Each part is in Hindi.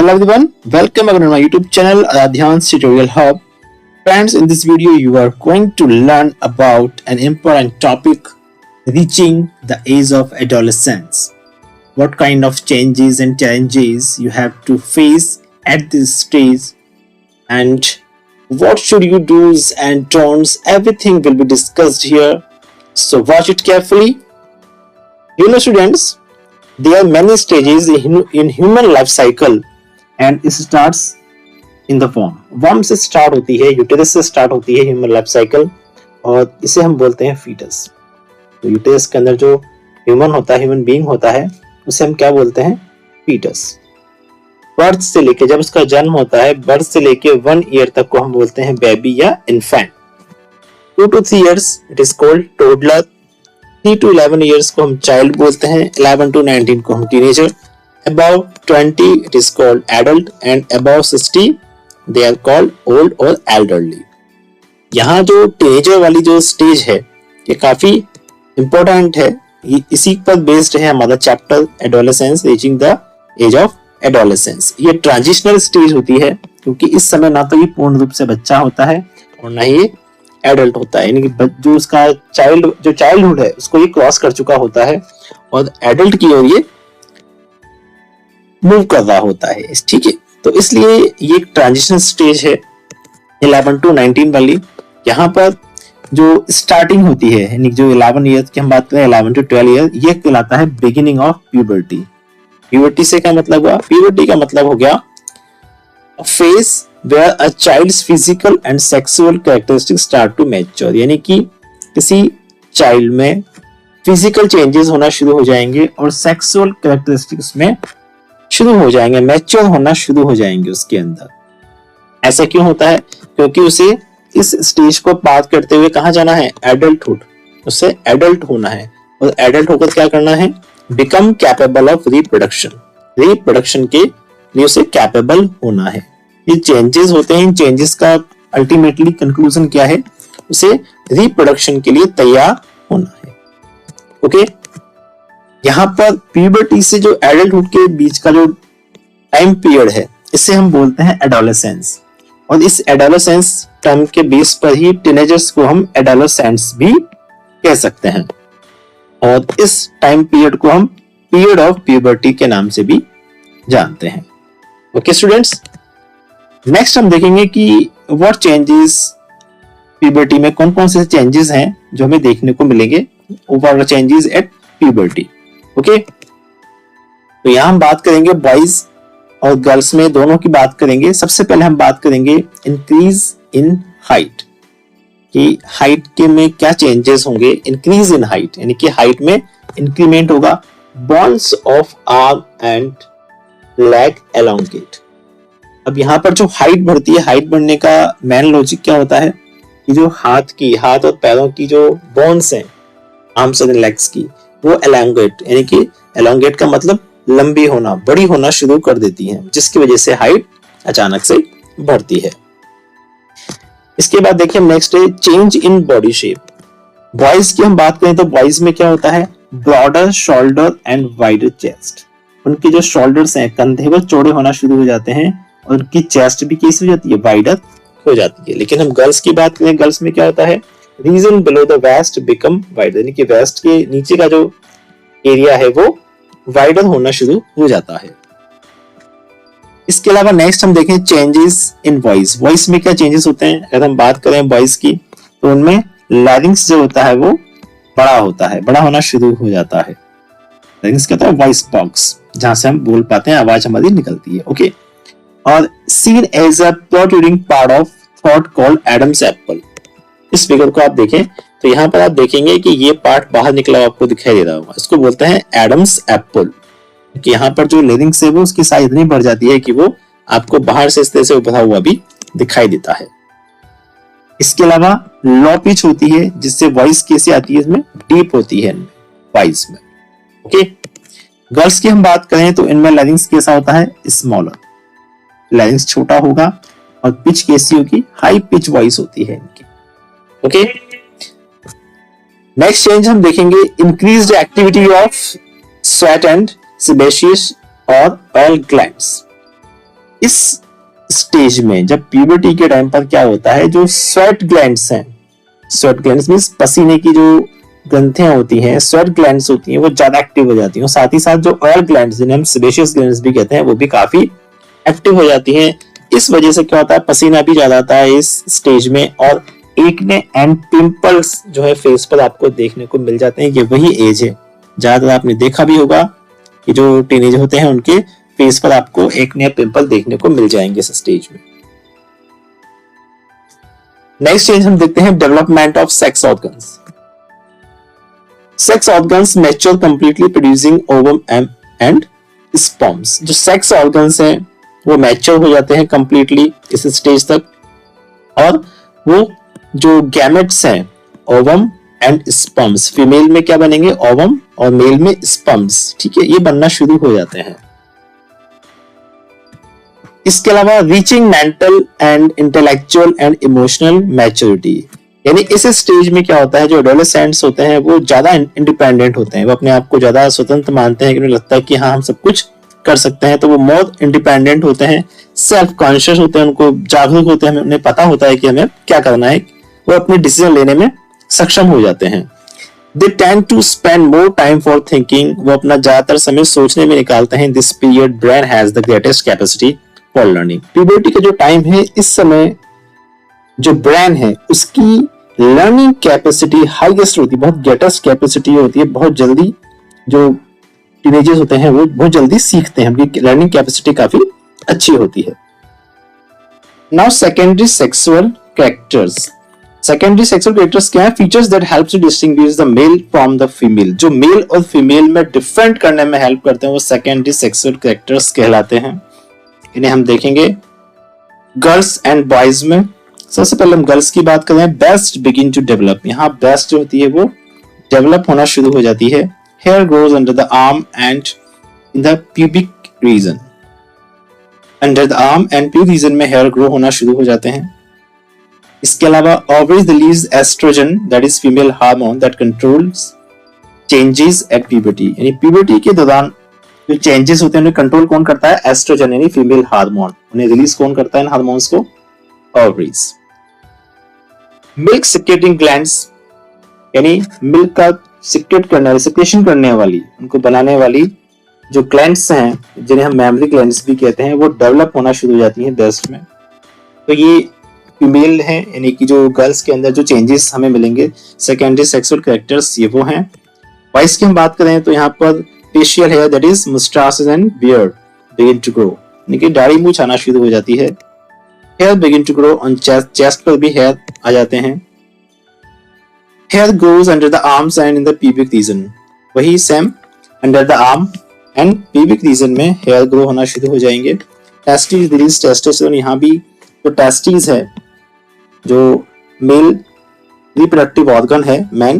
Hello everyone, welcome again on my YouTube channel Adhyans Tutorial Hub. Friends, in this video you are going to learn about an important topic, reaching the age of adolescence. What kind of changes and challenges you have to face at this stage, and what should you do's and don'ts, everything will be discussed here. So watch it carefully. You know students, there are many stages in human life cycle and it starts in the worm से स्टार्ट होती है, यूटेरस से स्टार्ट होती है ह्यूमन लाइफ साइकिल, और इसे हम बोलते हैं फीटस. तो यूटेरस के अंदर जो ह्यूमन होता है, ह्यूमन बीइंग होता है, उसे हम क्या बोलते हैं? फीटस. बर्थ से लेके, जब उसका जन्म होता है, बर्थ से लेके 1 ईयर तक को हम बोलते हैं बेबी या infant. 2 to 3 years it is called toddler. 3 to 11 years को हम चाइल्ड बोलते हैं. 11 to 19 को हम teenager. Above 20 it is called adult and above 60 they are called old or elderly. यहाँ जो टीनेजर वाली जो स्टेज है ये काफी इंपॉर्टेंट है. इसी पर बेस्ड है हमारा chapter adolescence, reaching the age of adolescence. ये ट्रांजिशनल स्टेज होती है क्योंकि इस समय ना तो ये पूर्ण रूप से बच्चा होता है और ना ही एडल्ट होता है. यानी कि जो उसका चाइल्डहुड है उसको ये क्रॉस कर चुका होता है और एडल्ट की ओर ये मूव कर रहा होता है. ठीक है, तो इसलिए ये एक ट्रांजिशन स्टेज है 11 to 19 वाली. यहाँ पर जो स्टार्टिंग होती है, यानी जो 11 ईयर्स की हम बात करें, 11 to 12 ईयर, ये कहलाता है बिगिनिंग ऑफ प्यूबर्टी. प्यूबर्टी से क्या मतलब हुआ? प्यूबर्टी का मतलब हो गया phase where a child's physical and sexual characteristics start to mature. यानी कि किसी चाइल्ड में फिजिकल चेंजेस होना शुरू हो जाएंगे और सेक्सुअल कैरेक्टरिस्टिक्स में शुरू हो जाएंगे, मैच्योर होना शुरू हो जाएंगे उसके अंदर. ऐसा क्यों होता है? क्योंकि उसे इस स्टेज को पार करते हुए कहाँ जाना है? एडल्टहुड. उसे एडल्ट होना है और एडल्ट होकर क्या करना है? Become capable of reproduction. Reproduction के लिए उसे कैपेबल होना है. ये चेंजेस होते हैं. इन चेंजेस का अल्टीमेटली कंक्लूजन क्या है? उसे रिप्रोडक्शन के लिए तैयार होना है. ओके, यहाँ पर प्यूबर्टी से जो एडल्टहुड के बीच का जो टाइम पीरियड है इसे हम बोलते हैं एडोलेसेंस. और इस एडोलेसेंस टर्म के बेस पर ही टीनेजर्स को हम एडोलेसेंट्स भी कह सकते हैं. और इस टाइम पीरियड को हम पीरियड ऑफ प्यूबर्टी के नाम से भी जानते हैं. ओके स्टूडेंट्स, नेक्स्ट हम देखेंगे कि व्हाट चेंजेस प्यूबर्टी में, कौन कौन से चेंजेस हैं जो हमें देखने को मिलेंगे. Overall changes at puberty. Okay, तो यहां हम बात करेंगे बॉयज और गर्ल्स में दोनों की बात करेंगे. सबसे पहले हम बात करेंगे इंक्रीज इन हाइट, कि हाइट के में क्या चेंजेस होंगे. इंक्रीज इन हाइट यानी कि हाइट में इंक्रीमेंट होगा. Bones of arm and leg elongate. अब यहां पर जो हाइट बढ़ती है, हाइट बढ़ने का मेन लॉजिक क्या होता है कि जो हाथ और पैरों की जो बोन्स हैं, आर्म्स एंड लेग्स की, वो एलोंगेट, यानी कि एलोंगेट का मतलब लंबी होना, बड़ी होना शुरू कर देती है, जिसकी वजह से हाइट अचानक से बढ़ती है. इसके बाद देखिए नेक्स्ट है change in body shape. Boys की हम बात करें तो बॉयज में क्या होता है? Broader shoulder and wider chest. उनके जो शोल्डर्स हैं, कंधे वो चौड़े होना शुरू हो जाते हैं और उनकी चेस्ट भी कैसी हो जाती है? वाइडर हो जाती है. लेकिन हम गर्ल्स की बात करें, गर्ल्स में क्या होता है? Region below the waist become wider, यानी कि वेस्ट के नीचे का जो एरिया है वो वाइडर होना शुरू हो जाता है. इसके अलावा नेक्स्ट हम देखें चेंजेस इन वॉइस. वॉइस में क्या चेंजेस होते हैं? अगर हम बात करें वॉइस की तो उनमें लैरिंग्स जो होता है वो बड़ा होता है, बड़ा होना शुरू हो जाता है. लैरिंग्स क्या होता है? वॉइस बॉक्स, जहां से हम बोल पाते हैं, आवाज हमारी निकलती है. ओके, और seen as a protruding part of throat called Adam's apple. इस फिगर को आप देखें तो यहाँ पर आप देखेंगे कि ये पार्ट बाहर निकला आपको दिखाई दे रहा होगा. इसको बोलते हैं एडम्स एप्पल. कि यहाँ पर जो लेरिंग्स है वो उसकी साइज इतनी बढ़ जाती है कि वो आपको बाहर से इस तरह से उभरा हुआ भी दिखाई देता है. इसके अलावा लो पिच होती है, जिससे वॉइस कैसे आती है? इसमें डीप होती है वॉइस में. ओके, गर्ल्स की हम बात करें तो इनमें लेरिंग्स कैसा होता है? स्मॉलर. लेरिंग्स छोटा होगा और पिच कैसी होगी? हाई पिच वॉइस होती है इनकी. ओके, नेक्स्ट चेंज हम देखेंगे increased activity of sweat and sebaceous और ऑयल ग्लैंड्स. इस स्टेज में जब प्यूबर्टी के टाइम पर क्या होता है, जो स्वेट ग्लैंड्स हैं, स्वेट ग्लैंड्स मींस पसीने की जो ग्रंथियां होती हैं, स्वेट ग्लैंड्स होती हैं, वो ज्यादा एक्टिव हो जाती हैं। साथ ही साथ जो ऑयल ग्लैंड्स, जिन्हें हम सेबेशियस ग्लैंड्स भी कहते हैं, वो भी काफी एक्टिव हो जाती हैं। इस वजह से क्या होता है, पसीना भी ज्यादा आता है इस स्टेज में, और एक्ने एंड पिंपल्स जो है फेस पर आपको देखने को मिल जाते हैं। ये वही एज है, ज्यादातर आपने देखा भी होगा कि जो टीनेज होते हैं उनके फेस पर आपको एक्ने या पिंपल देखने को मिल जाएंगे इस स्टेज में। नेक्स्ट स्टेज हम देखते हैं development of sex organs. Sex organs mature completely producing ovum and sperms. जो सेक्स ऑर्गन्स हैं वो मैच्योर हो जाते हैं कंप्लीटली इस स्टेज तक, और वो जो गैमेट्स हैं, ओवम एंड स्पर्म्स, फीमेल में क्या बनेंगे, ओवम, और मेल में स्पर्म्स, ठीक है, ये बनना शुरू हो जाते हैं। इसके अलावा reaching mental and intellectual and emotional maturity, यानी इस स्टेज में क्या होता है, जो एडोलेसेंट्स होते हैं वो ज्यादा इंडिपेंडेंट होते हैं, वो अपने आप को ज्यादा स्वतंत्र मानते हैं, कि उन्हें लगता है कि हाँ हम सब कुछ कर सकते हैं, तो वो मोर इंडिपेंडेंट होते हैं, सेल्फ कॉन्शियस होते हैं, उनको जागरूक होते हैं, उन्हें पता होता है कि हमें क्या करना है, वो अपने डिसीजन लेने में सक्षम हो जाते हैं। They tend to spend more time for thinking, वो अपना ज्यादातर समय सोचने में निकालते हैं। This period brain has the greatest capacity for learning. Puberty का जो टाइम है, इस समय जो ब्रेन है उसकी लर्निंग कैपेसिटी हाईएस्ट होती है, बहुत ग्रेटेस्ट कैपेसिटी होती है, बहुत जल्दी जो टीनेजर्स होते हैं वो बहुत जल्दी सीखते हैं, उनकी लर्निंग कैपेसिटी काफी अच्छी होती है। Now secondary sexual characters. Secondary sexual characters क्या है, features that help to distinguish the male from the female. जो मेल और फीमेल में डिफरेंट करने में हेल्प करते हैं वो सेकेंडरी सेक्सुअल कैरेक्टर्स कहलाते हैं। इन्हें हम देखेंगे गर्ल्स एंड बॉयज में। सबसे पहले हम गर्ल्स की बात करें, बेस्ट बिगिन टू डेवलप। यहाँ बेस्ट जो होती है वो डेवलप होना शुरू हो जाती है। Hair grows under the arm and in the pubic region. Under the arm and pubic region में हेयर ग्रो होना शुरू हो जाते हैं। इसके अलावा ovaries release oestrogen, that is female hormone that controls changes at puberty. यानी प्यूबर्टी के दौरान जो चेंजेस होते हैं उन्हें कंट्रोल कौन करता है, एस्ट्रोजन यानी फीमेल हार्मोन। उन्हें रिलीज कौन करता है इन हार्मोन्स को, ओवरीज। मिल्क सिक्रेटिंग ग्लैंड्स, यानी मिल्क का सिक्रेट करने वाली, सिक्रेशन करने वाली, उनको बनाने वाली जो ग्लैंड्स हैं, जिन्हें हम मैमरी ग्लैंड्स भी कहते हैं, वो डेवलप होना शुरू हो जाती हैं ब्रेस्ट में। तो ये फीमेल है, यानी कि जो गर्ल्स के अंदर जो चेंजेस हमें मिलेंगे सेकेंडरी सेक्सुअल कैरेक्टर्स ये वो हैं। बॉयज की हम बात करें तो यहाँ पर facial hair that is moustaches and beard begin to grow, यानी कि दाढ़ी मूंछ आना शुरू हो जाती है। Hair begin to grow on chest, chest पर भी हेयर आ जाते हैं। Hair grows under the arms and in the pubic region, वही same under the arm and pubic region में हेयर ग्रो होना शुरू हो जाएंगे। टेस्टिस रिलीज टेस्टोस्टेरोन, यहाँ भी जो टेस्टिस है, जो मेल रिप्रोडक्टिव ऑर्गन है, मैन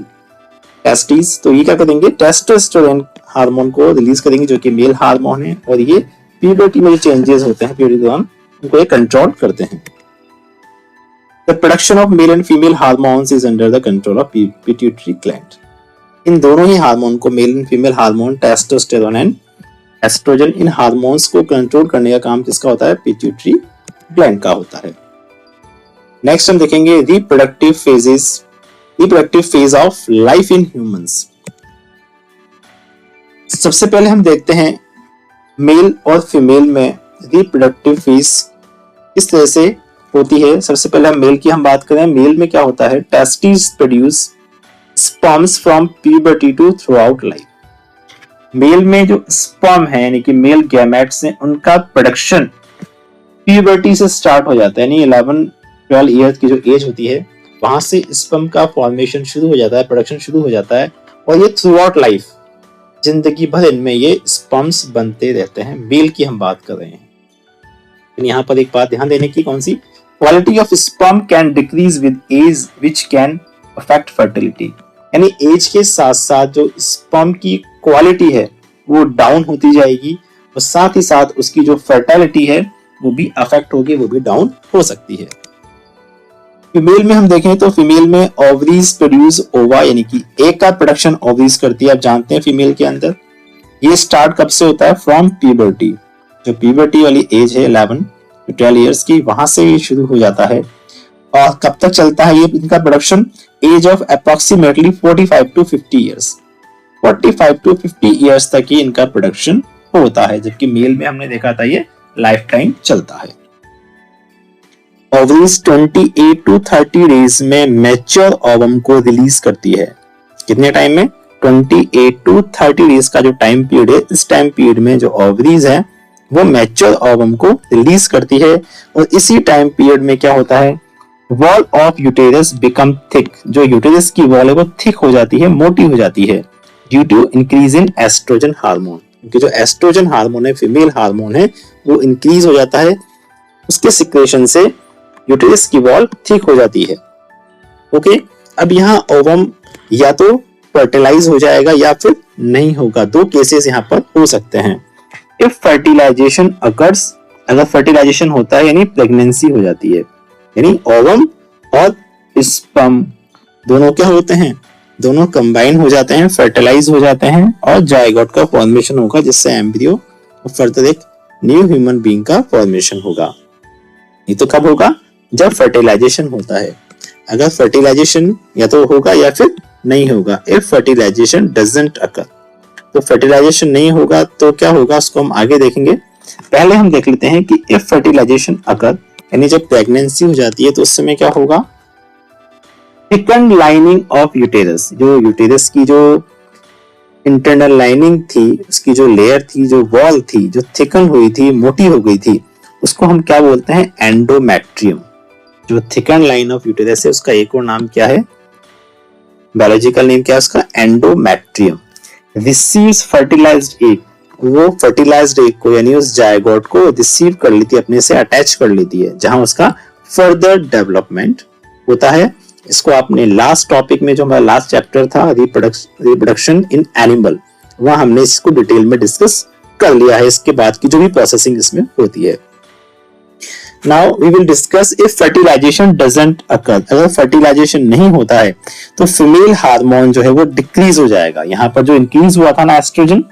टेस्टिस, तो ये क्या करेंगे, टेस्टोस्टेरोन हार्मोन को रिलीज करेंगे जो कि मेल हार्मोन है, और ये प्यूबर्टी में जो चेंजेस होते हैं प्यूबर्टी दौरान उनको ये कंट्रोल करते हैं। The production of male and female hormones is under the control of pituitary gland. इन दोनों ही हार्मोन को, male and female hormone testosterone and oestrogen, इन हार्मोन्स को कंट्रोल करने का काम किसका होता है, पिट्यूटरी ग्लैंड का होता है। नेक्स्ट हम देखेंगे reproductive phases, reproductive phase of life in humans. सबसे पहले हम देखते हैं मेल और फीमेल में रिप्रोडक्टिव फेज किस तरह से होती है। सबसे पहले हम मेल की हम बात करें, मेल में क्या होता है, testis produce sperms from puberty to throughout life. Male में जो स्पर्म है यानी कि मेल गैमेट्स हैं, उनका प्रोडक्शन प्यूबर्टी से स्टार्ट हो जाता है, यानी 11-12 ईयर्स की जो एज होती है वहां से स्पर्म का फॉर्मेशन शुरू हो जाता है, प्रोडक्शन शुरू हो जाता है, और ये थ्रू आउट लाइफ, जिंदगी भर इनमें ये स्पर्म्स बनते रहते हैं। मेल की हम बात कर रहे हैं। यहाँ पर एक बात ध्यान देने की, कौन सी, quality of sperm can decrease with age which can affect fertility, यानी एज के साथ साथ जो स्पर्म की क्वालिटी है वो डाउन होती जाएगी, और साथ ही साथ उसकी जो फर्टिलिटी है वो भी अफेक्ट होगी, वो भी डाउन हो सकती है। फीमेल में हम देखें तो फीमेल में ओवरीज प्रोड्यूस ओवा, यानी कि एक का प्रोडक्शन ओवरीज करती है। आप जानते हैं फीमेल के अंदर ये स्टार्ट कब से होता है, फ्रॉम प्यूबर्टी, जो प्यूबर्टी वाली एज है 11 to 12 ईयर्स की, वहां से ये शुरू हो जाता है। और कब तक चलता है ये इनका production? Age of approximately 45 to 50 years, 45 to 50 years तक ही इनका प्रोडक्शन होता है, जबकि मेल में हमने देखा था ये लाइफ टाइम चलता है। ओवरीज 28 to 30 डेज में मैच्योर ओवम को रिलीज करती है। कितने टाइम में? 28 to 30 डेज का जो टाइम पीरियड है, इस टाइम पीरियड में जो ओवरीज है वो मैच्योर ओवम को रिलीज करती है। और इसी टाइम पीरियड में क्या होता है? Wall of uterus become thick, जो यूटेरस की वॉल है वो थिक हो जाती है, मोटी हो जाती है, due to increase in oestrogen hormone, क्योंकि जो एस्ट्रोजन हार्मोन है, फीमेल हार्मोन है, वो इंक्रीज हो जाता है, उसके सिक्रेशन से यूटेरस की वॉल थिक हो जाती है। ओके, अब यहाँ ओवम या तो फर्टिलाइज हो जाएगा या फिर नहीं होगा, दो केसेस यहाँ पर हो सकते हैं। इफ फर्टिलाइजेशन अकर्स, अगर फर्टिलाइजेशन होता है यानी प्रेगनेंसी हो जाती है, यानी ओवम और स्पर्म दोनों क्या होते हैं? दोनों कंबाइन हो जाते हैं, फर्टिलाइज हो जाते हैं और जायगोट का फॉर्मेशन होगा, जिससे एम्ब्रियो और फर्दर एक न्यू ह्यूमन बीइंग का फॉर्मेशन होगा। ये तो कब होगा? जब फर्टिलाइजेशन होता है। अगर फर्टिलाइजेशन या तो होगा या फिर नहीं होगा। इफ फर्टिलाइजेशन डजंट अकर, तो फर्टिलाइजेशन नहीं होगा तो क्या होगा उसको हम आगे देखेंगे। पहले हम देख लेते हैं कि इफ फर्टिलाइजेशन अकर, यानी जब प्रेगनेंसी हो जाती है तो उस समय क्या होगा? थिकन लाइनिंग ऑफ यूटेरस, जो यूटेरस की जो इंटरनल लाइनिंग थी, उसकी जो लेयर थी, जो वॉल थी, जो थिकन हुई थी, मोटी हो गई थी, उसको हम क्या बोलते हैं? एंडोमेट्रियम। जो थिकन लाइन ऑफ यूटेरस है उसका एक और नाम क्या है? बायोलॉजिकल नेम क्या है उसका? एंडोमेट्रियम। रिसीव्स फर्टिलाइज्ड एग, वो फर्टिलाइज्ड एग को यानी उस जायगोट को रिसीव कर लेती है, अपने से अटैच कर लेती है, जहां उसका फर्दर डेवलपमेंट होता है। इसको आपने लास्ट टॉपिक में, जो हमारा लास्ट चैप्टर था रिप्रोडक्शन इन एनिमल, वहां हमने इसको डिटेल में डिस्कस कर लिया है, इसके बाद की जो भी प्रोसेसिंग इसमें होती है। Now we will discuss if fertilization doesn't occur, अगर फर्टिलाइजेशन नहीं होता है तो फीमेल हार्मोन जो है वो डिक्रीज हो जाएगा। यहाँ पर जो इंक्रीज हुआ था ना एस्ट्रोजन,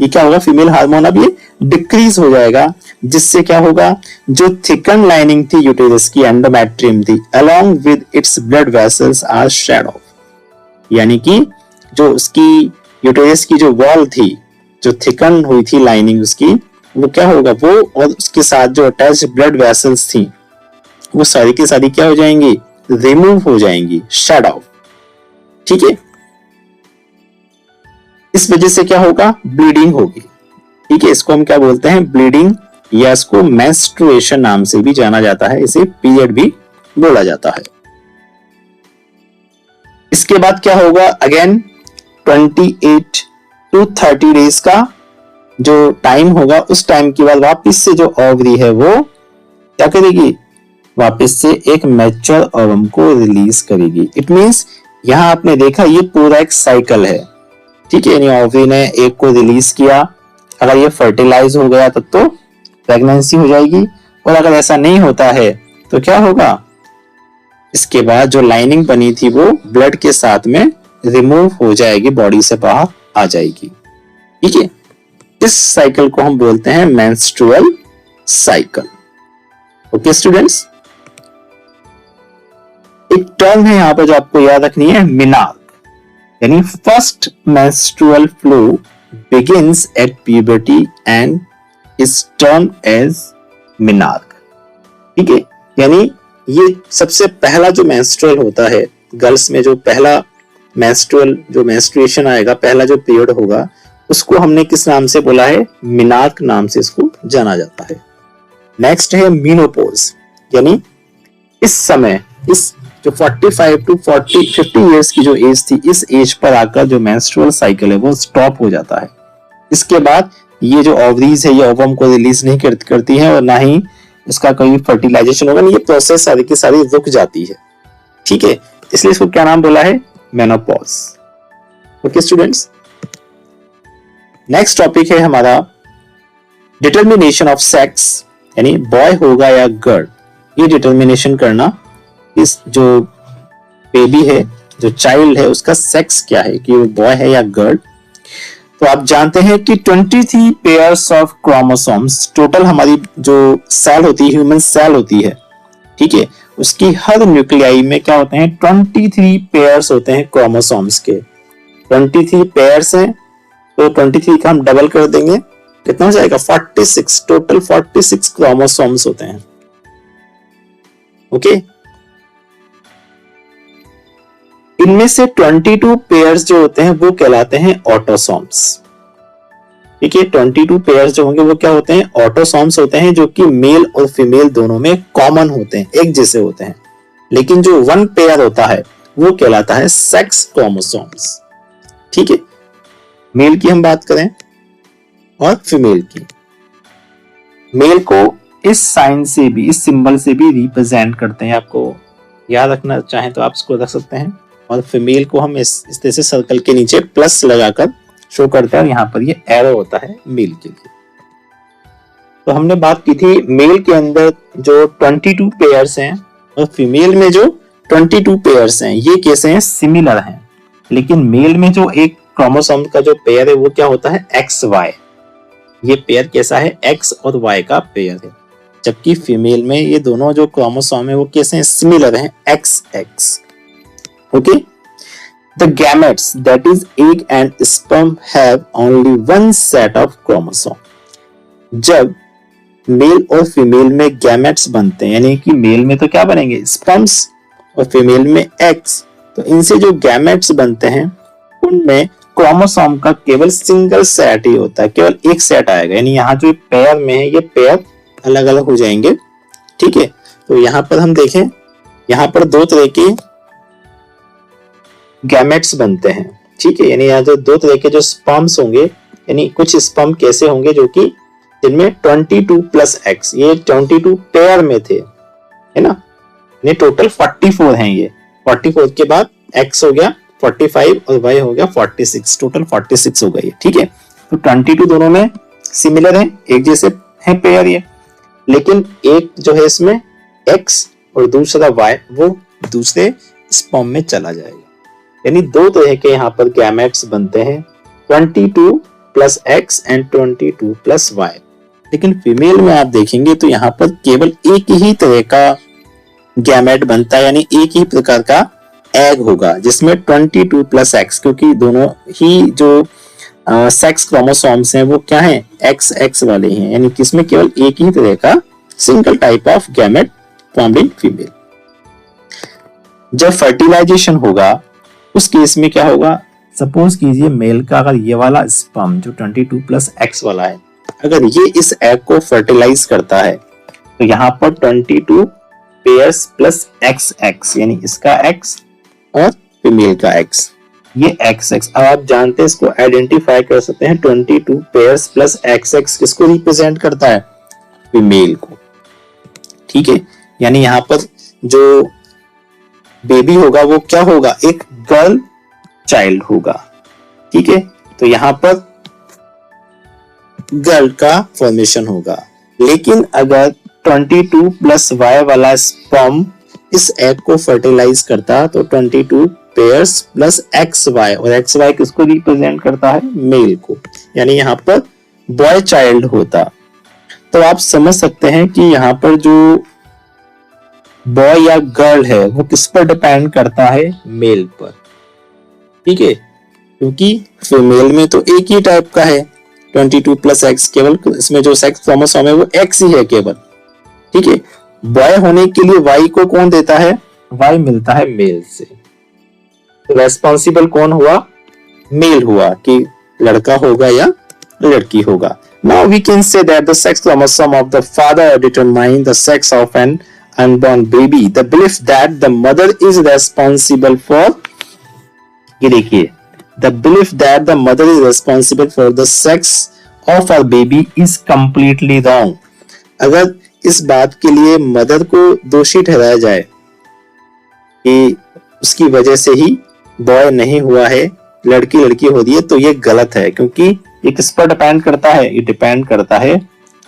ये क्या होगा? फीमेल हार्मोन अब ये डिक्रीज हो जाएगा, जिससे क्या होगा? जो थिकन लाइनिंग थी यूटेरस की, एंडोमेट्रियम थी, along with its blood vessels are shed off, यानी कि जो उसकी यूटेरस की जो वॉल थी, जो थिकन हुई थी लाइनिंग उसकी, वो क्या होगा? वो और उसके साथ जो अटैच ब्लड वेसल्स थी वो सारी की सारी क्या हो जाएंगी? रिमूव हो जाएंगी, शेड ऑफ। ठीक है, इस वजह से क्या होगा? ब्लीडिंग होगी। ठीक है, इसको हम क्या बोलते हैं? ब्लीडिंग, या इसको मेंस्ट्रुएशन नाम से भी जाना जाता है, इसे पीरियड भी बोला जाता है। इसके बाद क्या होगा? अगेन 28 to 30 डेज का जो टाइम होगा, उस टाइम के बाद वापस से जो ओवरी है वो क्या करेगी? वापस से एक मैच्योर ओवम को रिलीज करेगी। इट मींस यहां आपने देखा ये पूरा एक साइकिल है। ठीक है, यानी ओवरी ने एक को रिलीज किया, अगर ये फर्टिलाइज हो गया तब तो प्रेगनेंसी हो जाएगी, और अगर ऐसा नहीं होता है तो क्या होगा? इसके बाद जो लाइनिंग बनी थी वो ब्लड के साथ में रिमूव हो जाएगी, बॉडी से बाहर आ जाएगी। ठीक है, इस साइकिल को हम बोलते हैं मेंस्ट्रुअल साइकिल। ओके स्टूडेंट्स, एक टर्म है यहां पर जो आपको याद रखनी है, मिनार्क, यानी first menstrual flow begins at puberty and is termed as menarche. ठीक है, यानी ये सबसे पहला जो मेंस्ट्रुअल होता है गर्ल्स में, जो पहला मेंस्ट्रुअल जो मेंस्ट्रुएशन आएगा, पहला जो पीरियड होगा, उसको हमने किस नाम से बोला है? मिनार्क नाम से इसको जाना जाता है। नेक्स्ट है मीनोपॉज, यानी इस समय, इस जो 45 to 50 इयर्स की जो एज थी, इस एज पर आकर जो मेंस्ट्रुअल साइकिल है वो स्टॉप हो जाता है। इसके बाद ये जो ओवरीज है ये ओवम को रिलीज नहीं करती है और ना ही इसका कोई फर्टिलाइजेशन होगा, ये प्रोसेस सारी की सारी रुक जाती है। ठीक है, इसलिए इसको क्या नाम बोला है? Menopause. Okay students, next topic है हमारा डिटर्मिनेशन ऑफ सेक्स, यानी बॉय होगा या गर्ल, ये डिटर्मिनेशन करना, इस जो बेबी है, जो चाइल्ड है, उसका सेक्स क्या है, कि वो बॉय है या गर्ल। तो आप जानते हैं कि 23 पेयर्स ऑफ क्रोमोसोम्स टोटल हमारी जो सेल होती है, ह्यूमन सेल होती है, ठीक है, उसकी हर न्यूक्लियाई में क्या होते हैं, 23 पेयर्स होते हैं क्रोमोसोम्स के। 23 पेयर्स हैं, तो 23 का हम डबल कर देंगे, कितना हो जाएगा 46, टोटल 46 क्रोमोसोम्स होते हैं। ओके, इनमें से 22 पेयर्स जो होते हैं वो कहलाते हैं ऑटोसोम्स। ठीक है, 22 पेयर्स जो होंगे वो क्या होते हैं, ऑटोसोम्स होते हैं, जो कि मेल और फीमेल दोनों में कॉमन होते हैं, एक जैसे होते हैं। लेकिन जो वन पेयर होता है वो कहलाता है सेक्स क्रोमोसोम्स। ठीक है, मेल की हम बात करें और फीमेल की। मेल को इस साइन से भी, इस सिंबल से भी रिप्रेजेंट करते हैं, आपको याद रखना चाहें तो आप इसको रख सकते हैं। और फीमेल को हम इस तरह से सर्कल के नीचे प्लस लगाकर शो करते हैं, और यहाँ पर ये एरो होता है मेल के लिए। तो हमने बात की थी मेल के अंदर जो 22 पेयर्स हैं और फीमेल में जो 22 पेयर्स हैं, ये कैसे हैं, सिमिलर हैं। लेकिन मेल में जो एक क्रोमोसोम का जो पेयर है वो क्या होता है, एक्स वाई। ये पेयर कैसा है, एक्स और वाई का पेयर है। जबकि फीमेल में ये दोनों जो क्रोमोसोम है वो कैसे हैं, सिमिलर हैं, x x. Okay, the gametes, that is egg and sperm, have only one set of chromosome. जब मेल और फीमेल में गैमेट्स बनते हैं, यानी कि मेल में तो क्या बनेंगे, स्पर्म्स, और फीमेल में एग्स, तो इनसे जो गैमेट्स बनते हैं उनमें क्रोमोसोम का केवल सिंगल सेट ही होता है, केवल एक सेट आएगा। यानी यहाँ जो पेयर में है ये पेयर अलग अलग हो जाएंगे। ठीक है, तो यहाँ पर हम देखें, यहाँ पर दो तरह के गैमेट्स बनते हैं। ठीक है, यानी यहाँ जो दो तरह के जो स्पर्म्स होंगे, यानी कुछ स्पर्म कैसे होंगे जो कि जिनमें 22 प्लस एक्स, ये 22 पेयर में थे, है ना, ये टोटल 44 हैं। ये 44 के बाद एक्स हो गया 45 और वाई हो गया 46, टोटल 46 हो गई। ठीक है, तो 22 दोनों में सिमिलर है, एक जैसे है पेयर ये। लेकिन एक जो है इसमें एक्स और दूसरा वाई, वो दूसरे स्पर्म में चला जाएगा। यानी दो तरह के यहाँ पर गैमेट्स बनते हैं, 22 plus X and 22 plus Y. लेकिन फीमेल में आप देखेंगे तो यहाँ पर केवल एक ही तरह का गैमेट बनता है, यानी एक ही प्रकार का एग होगा जिसमें 22 प्लस एक्स, क्योंकि दोनों ही जो सेक्स क्रोमोसोम्स हैं वो क्या हैं, एक्स एक्स वाले हैं। यानी कि इसमें केवल एक ही तरह का single type of gamete formed in female. जब फर्टिलाइजेशन होगा उस केस में क्या होगा, सपोज कीजिए मेल का अगर ये वाला स्पर्म जो 22 प्लस एक्स वाला है, अगर ये इस एग को फर्टिलाइज करता है तो यहाँ पर 22 पेयर्स प्लस एक्स एक्स, यानी इसका एक्स और फीमेल का एक्स, ये एक्स एक्स। अब आप जानते हैं इसको आइडेंटिफाई कर सकते हैं, 22 पेयर्स प्लस एक्स एक्स किसको रिप्रेजेंट करता है, फीमेल को। ठीक है, यानी यहाँ पर जो बेबी होगा वो क्या होगा, एक गर्ल चाइल्ड होगा। ठीक है, तो यहां पर गर्ल का फॉर्मेशन होगा। लेकिन अगर 22 प्लस वाई वाला स्पर्म इस एग को फर्टिलाइज करता तो 22 पेयर्स प्लस एक्स वाई, और एक्स वाई किसको रिप्रेजेंट करता है, मेल को, यानी यहाँ पर बॉय चाइल्ड होता। तो आप समझ सकते हैं कि यहाँ पर जो बॉय या गर्ल है वो किस पर डिपेंड करता है, मेल पर। ठीक है, क्योंकि फीमेल में तो एक ही टाइप का है 22 प्लस एक्स, केवल इसमें जो सेक्स क्रोमोसोम है वो एक्स ही है केवल। ठीक है, बॉय होने के लिए वाई को कौन देता है, वाई मिलता है मेल से। तो रेस्पॉन्सिबल कौन हुआ, मेल हुआ, कि लड़का होगा या लड़की होगा। Now we can say that the sex chromosome of the father determine the sex of an unborn baby. The belief that the mother is responsible for, ये देखिए, the belief that the mother is responsible for the sex of our baby is completely wrong. अगर इस बात के लिए मदर को दोषी ठहराया जाए कि उसकी वजह से ही बॉय नहीं हुआ है, लड़की लड़की हो रही है, तो ये गलत है। क्योंकि ये किस पर डिपेंड करता है, ये डिपेंड करता है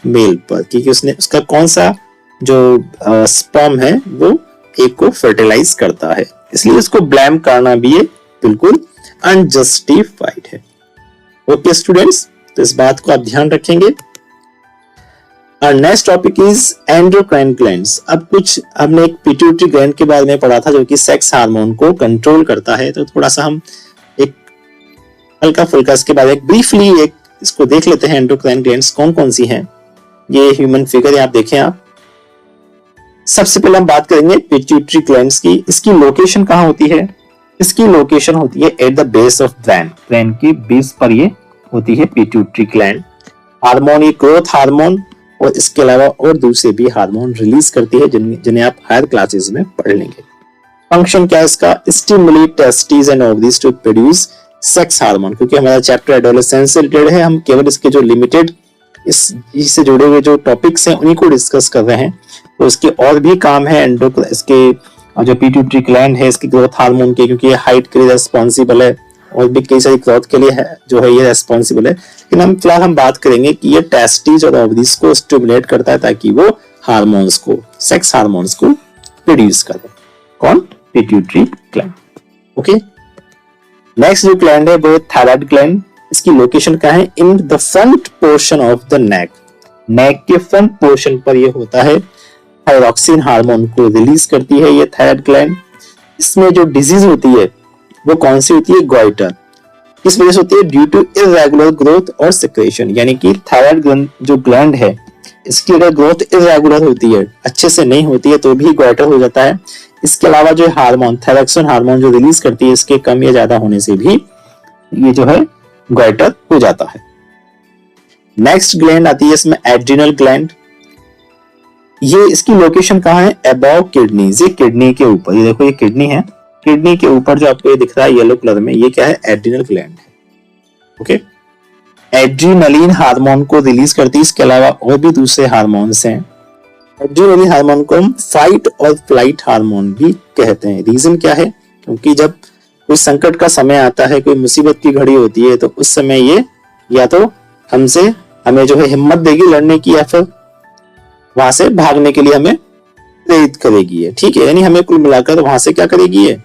मेल पर, क्योंकि उसने उसका कौन सा जो स्पर्म है वो एक को फर्टिलाइज करता है। इसलिए उसको ब्लेम करना भी ये बिल्कुल अनजस्टिफाइड है। ओके स्टूडेंट्स, तो इस बात को आप ध्यान रखेंगे। और next topic is endocrine glands. अब कुछ हमने एक पिट्यूटरी ग्लैंड के बारे में पढ़ा था जो कि सेक्स हार्मोन को कंट्रोल करता है, तो थोड़ा सा हम एक हल्का फुल्का इसके बारे में ब्रीफली एक इसको देख लेते हैं। एंडोक्राइन ग्लैंड्स कौन कौन सी हैं। ये ह्यूमन फिगर आप देखें आप। सबसे पहले हम बात करेंगे पिट्यूटरी ग्लैंड्स की। इसकी लोकेशन कहाँ होती है? इसकी लोकेशन होती है at the base of brain. Brain के बेस पर ये होती है पिट्यूटरी ग्लैंड। हार्मोन, ये ग्रोथ हार्मोन और इसके अलावा और दूसरे भी हार्मोन रिलीज करती है जिन्हें आप हायर क्लासेस में पढ़ लेंगे। फंक्शन क्या है इसका? Stimulate testis and ovaries to produce sex hormone. क्योंकि हमारा चैप्टर एडोलेसेंस से रिलेटेड है, हम केवल इसके जो लिमिटेड इससे जुड़े हुए जो टॉपिक्स हैं उन्हीं को डिस्कस कर रहे हैं। तो इसके और भी काम है इसके जो पिट्यूटरी ग्लैंड है इसकी ग्रोथ हार्मोन के, क्योंकि ये हाइट के लिए रेस्पॉन्सिबल है और भी कई सारी ग्रोथ के लिए है जो है ये रेस्पॉन्सिबल है। लेकिन हम फिलहाल हम बात करेंगे कि ये टेस्टिस और ओवरीज को स्टिमुलेट करता है ताकि वो हार्मोन्स को, सेक्स हार्मोन्स को प्रोड्यूस करे। कौन? Pituitary gland. ओके, नेक्स्ट जो ग्लैंड है वो थायराइड ग्लैंड। इसकी लोकेशन क्या है? In the front portion of the neck. Neck के फ्रंट पोर्शन पर ये होता है। थायरॉक्सिन हार्मोन को रिलीज करती है ये थायराइड ग्लैंड। इसमें जो डिजीज होती है वो कौन सी होती है? गॉइटर। किस वजह से होती है? ड्यू टू इरेगुलर ग्रोथ और सिक्रेशन। यानी कि थायराइड जो ग्लैंड है इसकी अगर ग्रोथ इरेगुलर होती है, अच्छे से नहीं होती है, तो भी गॉइटर हो जाता है। इसके अलावा जो हार्मोन थायरॉक्सिन हार्मोन जो रिलीज करती है इसके कम या ज्यादा होने से भी ये जो है गॉइटर हो जाता है। नेक्स्ट ग्लैंड आती है इसमें एड्रिनल ग्लैंड। ये इसकी लोकेशन कहाँ है? Above kidneys. ये किडनी के ऊपर, ये देखो ये किडनी है, किडनी के ऊपर जो आपको ये दिख रहा है येलो कलर में, ये क्या है? एड्रिनल ग्लैंड है। ओके, एड्रीनलिन हार्मोन को रिलीज करती है। इसके अलावा और भी दूसरे हार्मोन्स हैं। एड्रीनलिन हार्मोन को हम फाइट और फ्लाइट हार्मोन भी कहते हैं। रीजन क्या है? क्योंकि जब कोई संकट का समय आता है, कोई मुसीबत की घड़ी होती है, तो उस समय ये या तो हमें जो है हिम्मत देगी लड़ने की, या फिर वहां से भागने के लिए हमें प्रेरित करेगी है। ठीक है, यानी हमें कुल मिलाकर वहां से क्या करेगी है?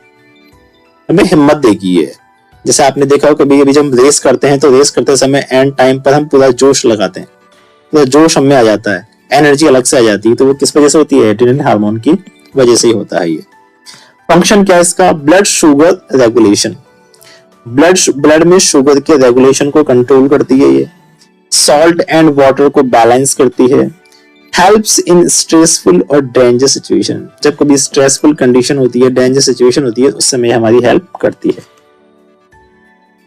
हमें हिम्मत देगी है। जैसे आपने देखा हो कभी कभी जब हम रेस करते हैं तो रेस करते समय एंड टाइम पर हम पूरा जोश लगाते हैं, पूरा जोश हमें आ जाता है, एनर्जी अलग से आ जाती है। तो वो किस वजह से होती है? एड्रेनलिन हार्मोन की वजह से ही होता है ये। फंक्शन क्या है इसका? Blood sugar regulation. ब्लड में शुगर के रेगुलेशन को कंट्रोल करती है ये। सॉल्ट एंड वाटर को बैलेंस करती है। हेल्प्स इन स्ट्रेसफुल और डेंजर सिचुएशन। जब कभी स्ट्रेसफुल कंडीशन होती है, डेंजर सिचुएशन होती है, उस समय हमारी हेल्प करती है।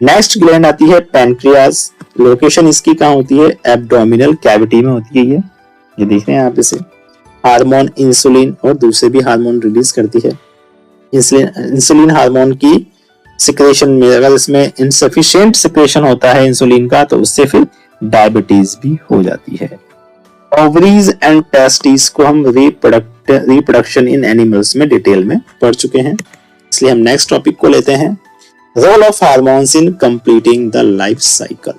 नेक्स्ट ग्लैंड आती है पैनक्रियास। लोकेशन इसकी कहाँ होती है? एब्डोमिनल कैविटी में होती है ये देख रहे हैं आप इसे। हार्मोन इंसुलिन और दूसरे भी हार्मोन रिलीज करती है। इंसुलिन हार्मोन की सिक्रेशन में अगर इसमें इनसफिशिएंट सिक्रेशन होता है इंसुलिन का, तो उससे फिर डायबिटीज भी हो जाती है। ओवरीज एंड टेस्टिस को हम रिप्रोडक्शन इन एनिमल्स में डिटेल में पढ़ चुके हैं, इसलिए हम नेक्स्ट टॉपिक को लेते हैं। Role of hormones in completing the life cycle.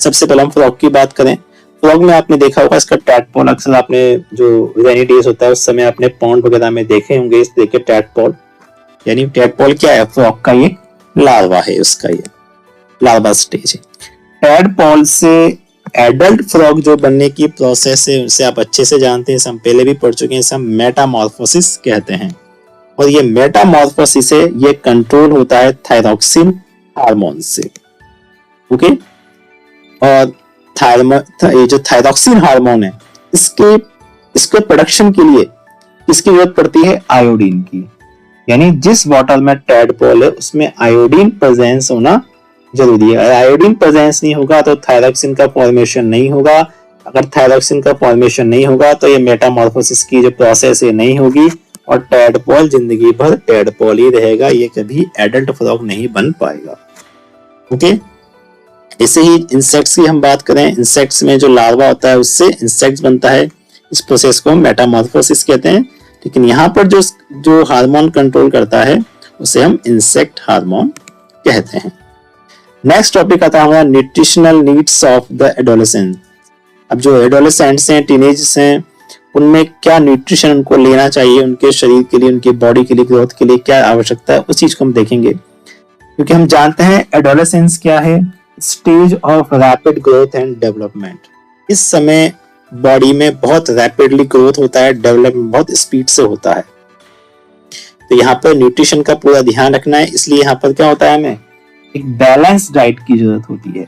सबसे पहले हम फ्रॉग की बात करें। फ्रॉग में आपने देखा होगा इसका टैडपोल, अक्सर आपने जो रेनी डेज होता है उस समय आपने पॉन्ड वगैरह में देखे होंगे इस तरह के टैडपोल। यानी टैडपोल क्या है? फ्रॉग का ये लार्वा है, उसका ये लार्वा स्टेज है। टैडपोल से एडल्ट फ्रॉग जो बनने की प्रोसेस है उसे आप अच्छे से जानते हैं, हम पहले भी पढ़ चुके हैं, इसे हम मेटामॉर्फोसिस कहते हैं। और ये मेटामॉर्फोसिस है, ये कंट्रोल होता है थायरॉक्सिन हार्मोन से। ओके, और ये जो थायरॉक्सिन हार्मोन है इसके प्रोडक्शन के लिए किसकी जरूरत पड़ती है? आयोडीन की। यानी जिस वाटर में टैडपोल है उसमें आयोडीन प्रेजेंस होना जरूरी है। आयोडीन प्रेजेंस नहीं होगा तो थायरॉक्सिन का फॉर्मेशन नहीं होगा। अगर थायरॉक्सिन का फॉर्मेशन नहीं होगा तो ये मेटामॉर्फोसिस की जो प्रोसेस है नहीं होगी और टैडपोल जिंदगी भर टैडपोल ही रहेगा, ये कभी एडल्ट फ्रॉग नहीं बन पाएगा। ओके, ऐसे ही इंसेक्ट्स की हम बात करें, इंसेक्ट्स में जो लार्वा होता है उससे इंसेक्ट्स बनता है, इस प्रोसेस को मेटामॉर्फोसिस कहते हैं। लेकिन यहाँ पर जो हार्मोन कंट्रोल करता है उसे हम इंसेक्ट हार्मोन कहते हैं। नेक्स्ट टॉपिक आता है हमारा nutritional needs of the adolescent. अब जो एडोलेसेंट्स हैं, टीनेजर्स हैं, उनमें क्या न्यूट्रिशन उनको लेना चाहिए, उनके शरीर के लिए, उनकी बॉडी के लिए, ग्रोथ के लिए क्या आवश्यकता है, उस चीज को हम देखेंगे। क्योंकि हम जानते हैं एडोलेसेंस क्या है, stage of rapid growth and development. इस समय बॉडी में बहुत रैपिडली ग्रोथ होता है, डेवलपमेंट बहुत स्पीड से होता है। तो यहाँ पर न्यूट्रिशन का पूरा ध्यान रखना है, इसलिए यहाँ पर क्या होता है, हमें एक बैलेंस डाइट की जरूरत होती है।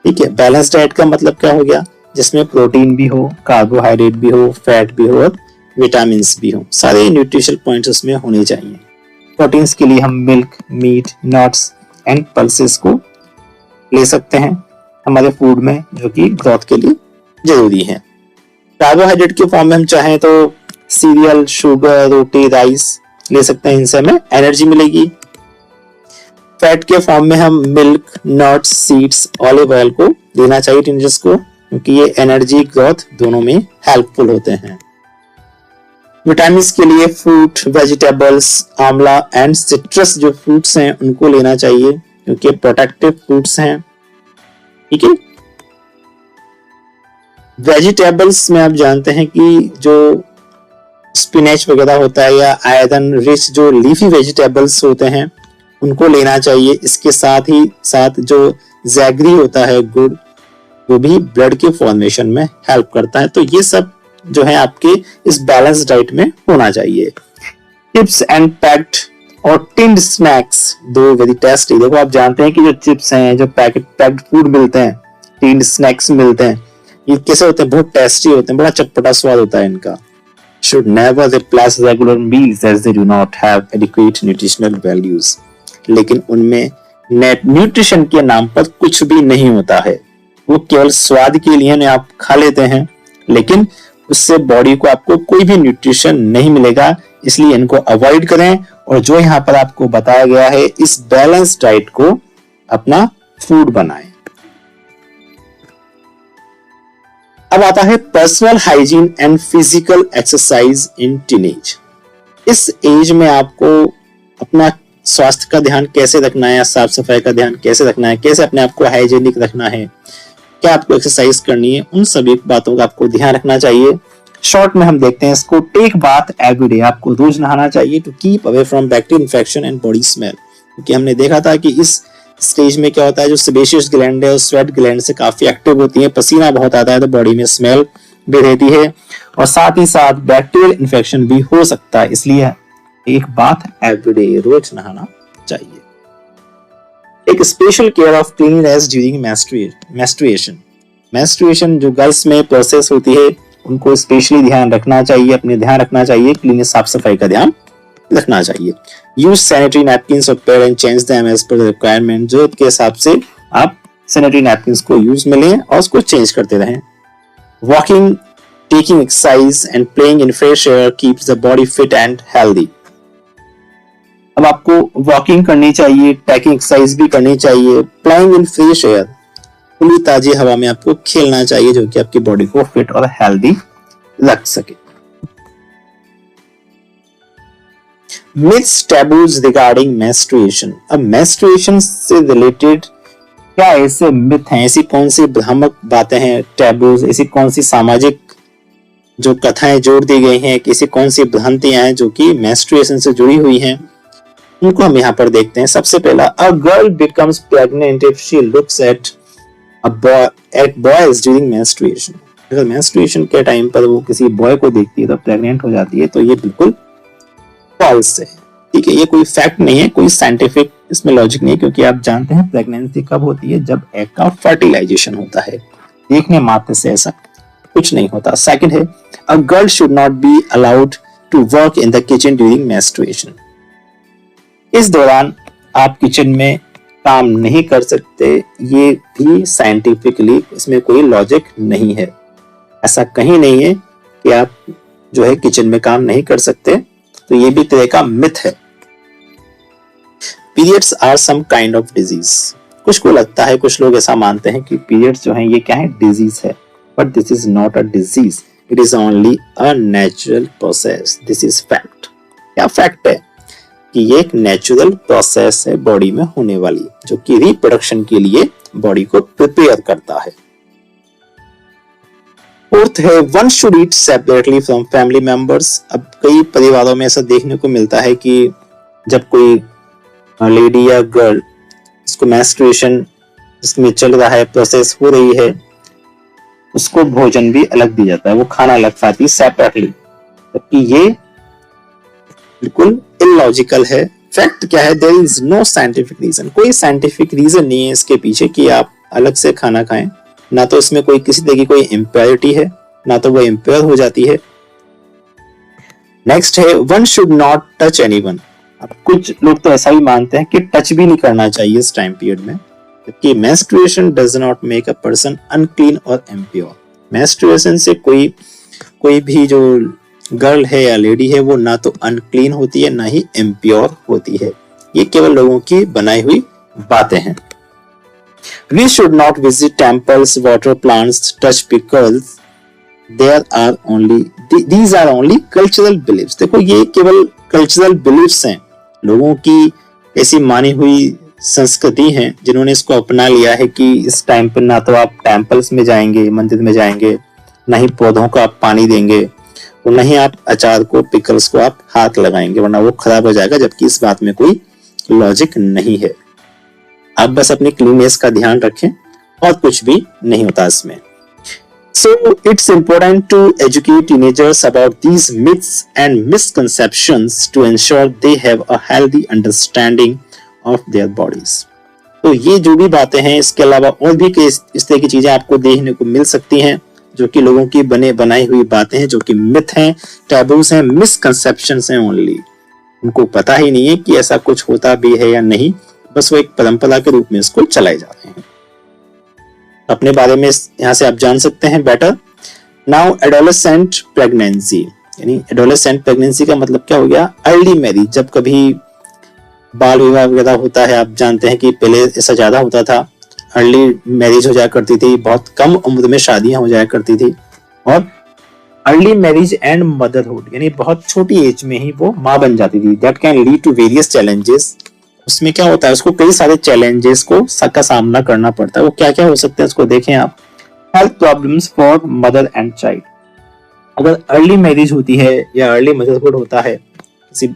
ठीक है, बैलेंस डाइट का मतलब क्या हो गया, जिसमें प्रोटीन भी हो, कार्बोहाइड्रेट भी हो, फैट भी हो और विटामिन भी हो, सारे न्यूट्रिशनल पॉइंट्स उसमें होने चाहिए। प्रोटीन्स के लिए हम milk, meat, nuts and pulses को ले सकते हैं हमारे फूड में, जो कि ग्रोथ के लिए जरूरी है। कार्बोहाइड्रेट के फॉर्म में हम चाहें तो सीरियल, शुगर, रोटी, राइस ले सकते हैं, इनसे हमें एनर्जी मिलेगी। फैट के फॉर्म में हम milk, nuts, seeds, olive oil को देना चाहिए टीनेजर्स को, क्योंकि ये एनर्जी, ग्रोथ दोनों में हेल्पफुल होते हैं। विटामिन के लिए फ्रूट, वेजिटेबल्स, आंवला एंड सिट्रस जो फ्रूट्स हैं उनको लेना चाहिए, क्योंकि प्रोटेक्टिव फ्रूट्स हैं। ठीक है, वेजिटेबल्स में आप जानते हैं कि जो स्पिनच वगैरह होता है या आयरन रिच जो लीफी वेजिटेबल्स होते हैं उनको लेना चाहिए। इसके साथ ही साथ जो जैगरी होता है, गुड़, वो भी ब्लड के फॉर्मेशन में हेल्प करता है। तो ये सब जो है आपके इस बैलेंस डाइट में होना चाहिए। चिप्स एंड पैक्ड और टिन्ड स्नैक्स दो वेरी टेस्टी। देखो आप जानते हैं कि जो चिप्स हैं, जो पैक्ड फूड मिलते हैं, टिन्ड स्नैक्स मिलते हैं, ये कैसे होते हैं, बहुत टेस्टी होते हैं, बड़ा चटपटा स्वाद होता है इनका। Should never replace regular meals as they do not have adequate nutritional values. लेकिन उनमें न्यूट्रिशन के नाम पर कुछ भी नहीं होता है, वो केवल स्वाद के लिए आप खा लेते हैं, लेकिन उससे बॉडी को आपको कोई भी न्यूट्रिशन नहीं मिलेगा। इसलिए इनको अवॉइड करें और जो यहाँ पर आपको बताया गया है इस बैलेंस डाइट को अपना फूड बनाएं। अब आता है personal hygiene and physical exercise in teenage. इस एज में आपको अपना स्वास्थ्य का ध्यान कैसे रखना है, साफ सफाई का ध्यान कैसे रखना है, कैसे अपने आप को हाइजीनिक रखना है, क्या आपको एक्सरसाइज करनी है, उन सभी बातों का आपको ध्यान रखना चाहिए। शॉर्ट में हम देखते हैं इसको, टेक बाथ एवरीडे, आपको रोज नहाना चाहिए to keep away from bacterial infection and body smell. क्योंकि हमने देखा था कि इस स्टेज में क्या होता है, जो सेबेशियस ग्लैंड है और स्वेट ग्लैंड से काफी एक्टिव होती है, पसीना बहुत आता है तो बॉडी में स्मेल भी रहती है और साथ ही साथ बैक्टीरियल इन्फेक्शन भी हो सकता है। इसलिए एक बाथ एवरीडे, रोज नहाना चाहिए। एक special care of cleanliness during menstruation. Menstruation जो गर्ल्स में प्रोसेस होती है उनको स्पेशली ध्यान रखना चाहिए, अपने ध्यान रखना चाहिए, क्लीन साफ सफाई का ध्यान रखना चाहिए। यूज सैनिटरी नैपकिन्स और pair and change them as per the requirement. जरूरत के हिसाब से आप सैनिटरी नैपकिन्स को यूज में लें और उसको चेंज करते रहें। Walking, taking exercise and playing in fresh air keeps the body fit and healthy. अब आपको वॉकिंग करनी चाहिए, टेकिंग एक्सरसाइज भी करनी चाहिए, प्लेइंग इन फ्रेश एयर, खुली ताजी हवा में आपको खेलना चाहिए, जो कि आपकी बॉडी को फिट और हेल्दी रख सके। Myths, taboos regarding menstruation. अब मेंस्ट्रुएशन से रिलेटेड क्या ऐसे मिथ हैं, ऐसी कौन सी भ्रामक बातें हैं, टैबूज, ऐसी कौन सी सामाजिक जो कथाएं जोड़ दी गई हैं, ऐसी कौन सी भ्रांतियां हैं जो कि मेंस्ट्रुएशन से जुड़ी हुई हैं, उनको हम यहाँ पर देखते हैं। सबसे पहला, a girl becomes pregnant if she looks at boys during menstruation. अगर मेंस्ट्रुएशन के टाइम पर वो किसी बॉय को देखती है तो प्रेग्नेंट हो जाती है, तो ये बिल्कुल फॉल्स है। ठीक है, ये कोई फैक्ट नहीं है, कोई साइंटिफिक इसमें लॉजिक नहीं है, क्योंकि आप जानते हैं प्रेगनेंसी कब होती है, जब एग का फर्टिलाइजेशन होता है। देखने मात्र से ऐसा कुछ नहीं होता। सेकंड है, a girl should not be allowed to work in the kitchen during menstruation. इस दौरान आप किचन में काम नहीं कर सकते, ये भी साइंटिफिकली इसमें कोई लॉजिक नहीं है। ऐसा कहीं नहीं है कि आप जो है किचन में काम नहीं कर सकते, तो ये भी तरह का मिथ है। Periods are some kind of disease. कुछ को लगता है, कुछ लोग ऐसा मानते हैं कि पीरियड्स जो हैं ये क्या है, डिजीज है, but this is not a disease, it is only a natural process. This is fact. क्या फैक्ट है कि ये एक नेचुरल प्रोसेस है बॉडी में होने वाली, जो कि रिप्रोडक्शन के लिए बॉडी को प्रिपेयर करता है। फोर्थ है, one should eat separately from family members. अब कई परिवारों में ऐसा देखने को मिलता है कि जब कोई लेडी या गर्ल इसको मेंस्ट्रुएशन इसमें चल रहा है, प्रोसेस हो रही है, उसको भोजन भी अलग दिया जाता है, वो खाना अलग खाती है सेपरेटली। जबकि ये बिल्कुल इलॉजिकल है। फैक्ट क्या है, there is no scientific reason, कोई साइंटिफिक रीजन नहीं है इसके पीछे कि आप अलग से खाना खाएं। ना तो इसमें कोई किसी तरह की कोई इम्प्योरिटी है, ना तो वो इम्प्योर हो जाती है। नेक्स्ट है one should not touch anyone. अब कुछ लोग तो ऐसा भी मानते हैं कि टच भी नहीं करना चाहिए इस टाइम पीरियड में, क्योंकि menstruation does not make a person unclean और इम्प्योर। मेंस्ट्रुएशन से कोई भी जो गर्ल है या लेडी है वो ना तो अनक्लीन होती है ना ही इम्प्योर होती है। ये केवल लोगों की बनाई हुई बातें हैं। We should not visit temples, water plants, touch pickles. These are only cultural beliefs. देखो ये केवल कल्चरल बिलीफ्स हैं, लोगों की ऐसी मानी हुई संस्कृति है जिन्होंने इसको अपना लिया है कि इस टाइम पर ना तो आप टेम्पल्स में जाएंगे, मंदिर में जाएंगे, ना ही पौधों को आप पानी देंगे और ना ही आप अचार को, पिकल्स को आप हाथ लगाएंगे, वरना वो खराब हो जाएगा। जबकि इस बात में कोई लॉजिक नहीं है। आप बस अपनी क्लीननेस का ध्यान रखें और कुछ भी नहीं होता इसमें। So it's important to educate teenagers about these myths and misconceptions to ensure they have a healthy understanding of their bodies. तो ये जो भी बातें हैं, इसके अलावा और भी इस तरह की चीजें आपको देखने को मिल सकती हैं जो कि लोगों की बनाई हुई बातें हैं, जो कि मिथ हैं, टैबूज हैं, मिसकंसेप्शंस हैं ओनली। उनको पता ही नहीं है कि ऐसा कुछ होता भी है या नहीं, बस वो एक परंपरा के रूप में इसको चलाए जा रहे हैं। अपने बारे में यहाँ से आप जान सकते हैं बेटर। नाउ एडोलेसेंट प्रेगनेंसी, यानी एडोलेसेंट प्रेगनेंसी का मतलब क्या हो गया, अर्ली मैरिज। जब कभी बाल विवाह वगैरह होता है, आप जानते हैं कि पहले ऐसा ज्यादा होता था, अर्ली मैरिज हो जाया करती थी, बहुत कम उम्र में शादियां हो जाया करती थी। और अर्ली मैरिज एंड मदरहुड, यानी बहुत छोटी एज में ही वो माँ बन जाती थी। That can lead to various challenges. उसमें क्या होता है, उसको कई सारे चैलेंजेस का सामना करना पड़ता है। वो क्या क्या हो सकते हैं उसको देखें आप। Health problems for mother and child. अगर अर्ली मैरिज होती है या अर्ली मदरहुड होता है किसी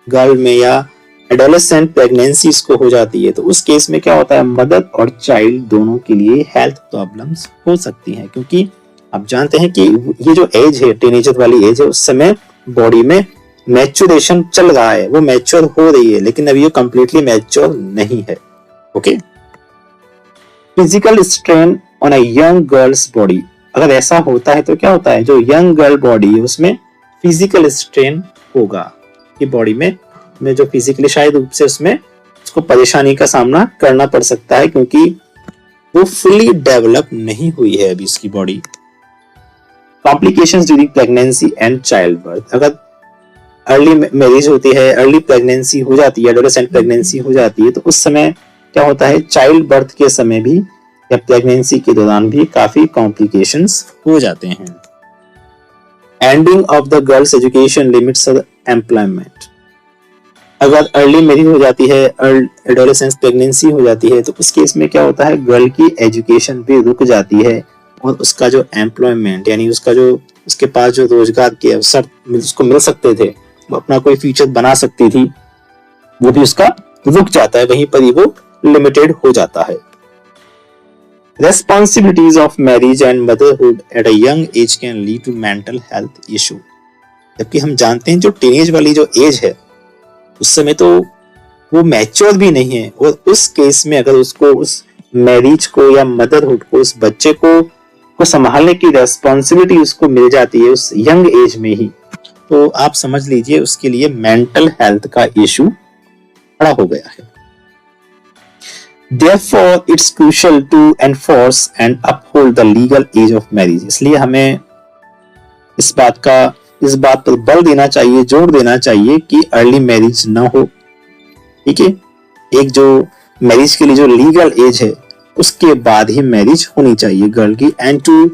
गर्ल में, या एडोलेसेंट प्रेगनेंसी इसको हो जाती है, तो उस केस में क्या होता है, मदर और चाइल्ड दोनों के लिए हेल्थ प्रॉब्लम्स हो सकती हैं। क्योंकि आप जानते हैं कि ये जो एज है, टीनेजर वाली एज है, उस समय बॉडी में मैच्योरेशन चल रहा है, वो मैच्योर हो रही है, लेकिन अभी ये कंप्लीटली मैच्योर नहीं है। Okay. Physical strain on a young girls body. अगर ऐसा होता है तो क्या होता है, जो यंग गर्ल बॉडी है उसमें फिजिकल स्ट्रेन होगा कि बॉडी में जो फिजिकली शायद रूप से उसमें उसको परेशानी का सामना करना पड़ सकता है, क्योंकि वो फुली डेवलप नहीं हुई है अभी इसकी body. Complications during pregnancy and child birth. अगर अर्ली मैरिज होती है, अर्ली प्रेगनेंसी हो जाती है, एडोलेसेंट प्रेगनेंसी हो जाती है, तो उस समय क्या होता है, चाइल्ड बर्थ के समय भी या प्रेगनेंसी के दौरान भी काफी कॉम्प्लिकेशंस हो जाते हैं। Ending of the girls education limits employment. अगर अर्ली मैरिज हो जाती है, एडोलेसेंस प्रेगनेंसी हो जाती है, तो उस केस में क्या होता है, गर्ल की एजुकेशन भी रुक जाती है और उसका जो एम्प्लॉयमेंट, यानी उसका जो उसके पास जो रोजगार के अवसर उसको मिल सकते थे, वो अपना कोई फ्यूचर बना सकती थी, वो भी उसका रुक जाता है, वहीं पर ही वो लिमिटेड हो जाता है। Responsibilities of marriage and motherhood at a young age can lead to mental health issue। जबकि हम जानते हैं जो टीनेज वाली जो एज है, उस समय तो वो मैच्योर भी नहीं है, और उस केस में अगर उसको उस मैरिज को या मदरहुड को, उस बच्चे को संभालने की रेस्पॉन्सिबिलिटी उसको मिल जाती है उस यंग एज में ही, तो आप समझ लीजिए उसके लिए मेंटल हेल्थ का इशू खड़ा हो गया है। Therefore, it's crucial to enforce and uphold the legal age of marriage। इसलिए हमें इस बात पर बल देना चाहिए, जोर देना चाहिए कि अर्ली मैरिज ना हो। ठीक है, एक जो मैरिज के लिए जो लीगल एज है उसके बाद ही मैरिज होनी चाहिए गर्ल की। And to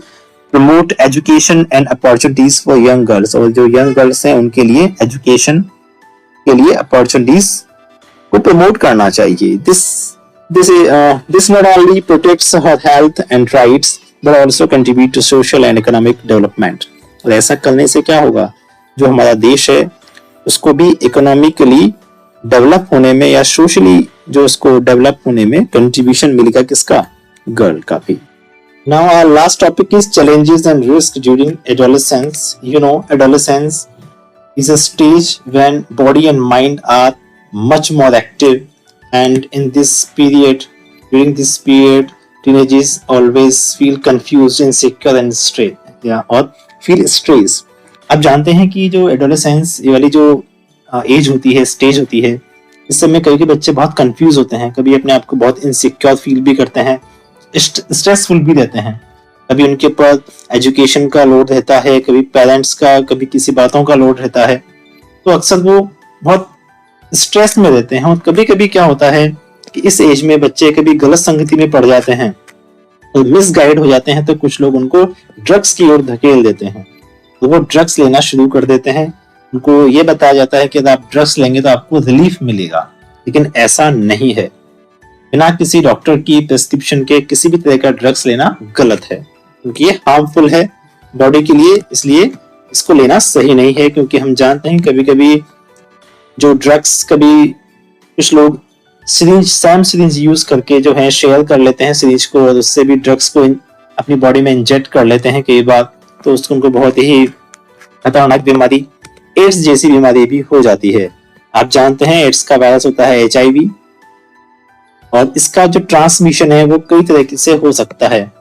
promote education and opportunities for young girls. और जो यंग गर्ल्स हैं उनके लिए एजुकेशन के लिए अपॉर्चुनिटीज को प्रमोट करना चाहिए। This not only protects her health and rights but also contribute to social and economic development। और ऐसा करने से क्या होगा, जो हमारा देश है उसको भी इकोनॉमिकली डेवलप होने में या सोशली जो उसको डेवलप होने में कंट्रीब्यूशन मिलेगा, किसका, गर्ल काफी। Now our last topic is challenges and risk during adolescence. You know, adolescence is a stage when body and mind are much more active, and in this period, during this period, teenagers always feel confused, insecure and stressed, और feel stress. आप जानते हैं कि जो एडोलेसेंस ये वाली जो एज होती है, स्टेज होती है, इस समय कई बच्चे बहुत कंफ्यूज होते हैं, कभी अपने आप को बहुत इनसिक्योर फील भी करते हैं, स्ट्रेसफुल भी रहते हैं। कभी उनके ऊपर एजुकेशन का लोड रहता है, कभी पेरेंट्स का, कभी किसी बातों का लोड रहता है, तो अक्सर वो बहुत स्ट्रेस में रहते हैं। और कभी कभी क्या होता है कि इस एज में बच्चे कभी गलत संगति में पड़ जाते हैं, तो मिसगाइड हो जाते हैं, तो कुछ लोग उनको ड्रग्स की ओर धकेल देते हैं, तो वो ड्रग्स लेना शुरू कर देते हैं। उनको ये बताया जाता है कि अगर आप ड्रग्स लेंगे तो आपको रिलीफ मिलेगा, लेकिन ऐसा नहीं है। बिना किसी डॉक्टर की प्रिस्क्रिप्शन के किसी भी तरह का ड्रग्स लेना गलत है, क्योंकि ये हार्मफुल है बॉडी के लिए, इसलिए इसको लेना सही नहीं है। क्योंकि हम जानते हैं कभी कभी जो ड्रग्स, कभी कुछ लोग सेम सिरिंज यूज करके जो है शेयर कर लेते हैं सिरिंज को, और उससे भी ड्रग्स को अपनी बॉडी में इंजेक्ट कर लेते हैं कई बार, तो उसको उनको बहुत ही खतरनाक बीमारी, एड्स जैसी बीमारी भी हो जाती है। आप जानते हैं एड्स का वायरस होता है HIV, और इसका जो ट्रांसमिशन है वो कई तरीके से हो सकता है।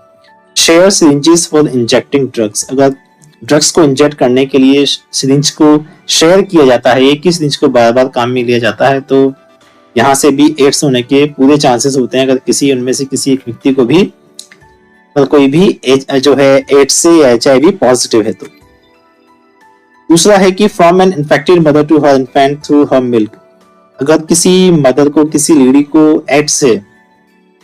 Share syringes for injecting drugs, अगर ड्रग्स को इंजेक्ट करने के लिए सिरिंज को शेयर किया जाता है, एक ही सिरिंज को बार बार काम में लिया जाता है, तो यहाँ से भी एड्स होने के पूरे चांसेस होते हैं, अगर किसी उनमें से किसी एक व्यक्ति को भी कोई भी जो है एड्स से या HIV पॉजिटिव है। तो दूसरा है कि from an infected mother to her infant through her milk, अगर किसी मदर को, किसी लेडी को एड्स से,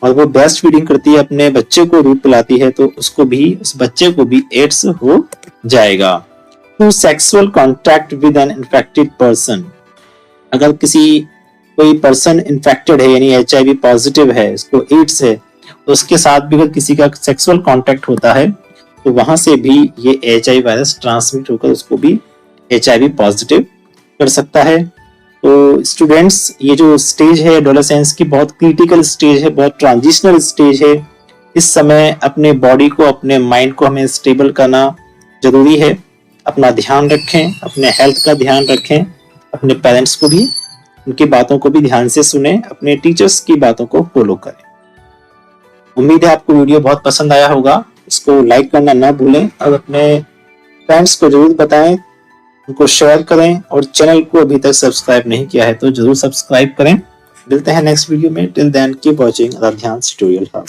और वो ब्रेस्ट फीडिंग करती है, अपने बच्चे को दूध पिलाती है, तो उसको भी, उस बच्चे को भी एड्स हो जाएगा। To sexual contact with an infected person, अगर कोई पर्सन इन्फेक्टेड है यानी HIV पॉजिटिव है, उसको एड्स है, तो उसके साथ भी अगर किसी का सेक्सुअल कांटेक्ट होता है, तो वहां से भी ये HIV वायरस ट्रांसमिट होकर उसको भी HIV पॉजिटिव कर सकता है। तो स्टूडेंट्स, ये जो स्टेज है एडोलेसेंस की, बहुत क्रिटिकल स्टेज है, बहुत ट्रांजिशनल स्टेज है। इस समय अपने बॉडी को, अपने माइंड को हमें स्टेबल करना जरूरी है। अपना ध्यान रखें, अपने हेल्थ का ध्यान रखें, अपने पेरेंट्स को भी, उनकी बातों को भी ध्यान से सुने, अपने टीचर्स की बातों को फॉलो करें। उम्मीद है आपको वीडियो बहुत पसंद आया होगा। इसको लाइक करना ना भूलें, और अपने फ्रेंड्स को जरूर बताएं, उनको शेयर करें, और चैनल को अभी तक सब्सक्राइब नहीं किया है तो जरूर सब्सक्राइब करें। मिलते हैं नेक्स्ट वीडियो में। Till then keep watching Aradhyans tutorial hub.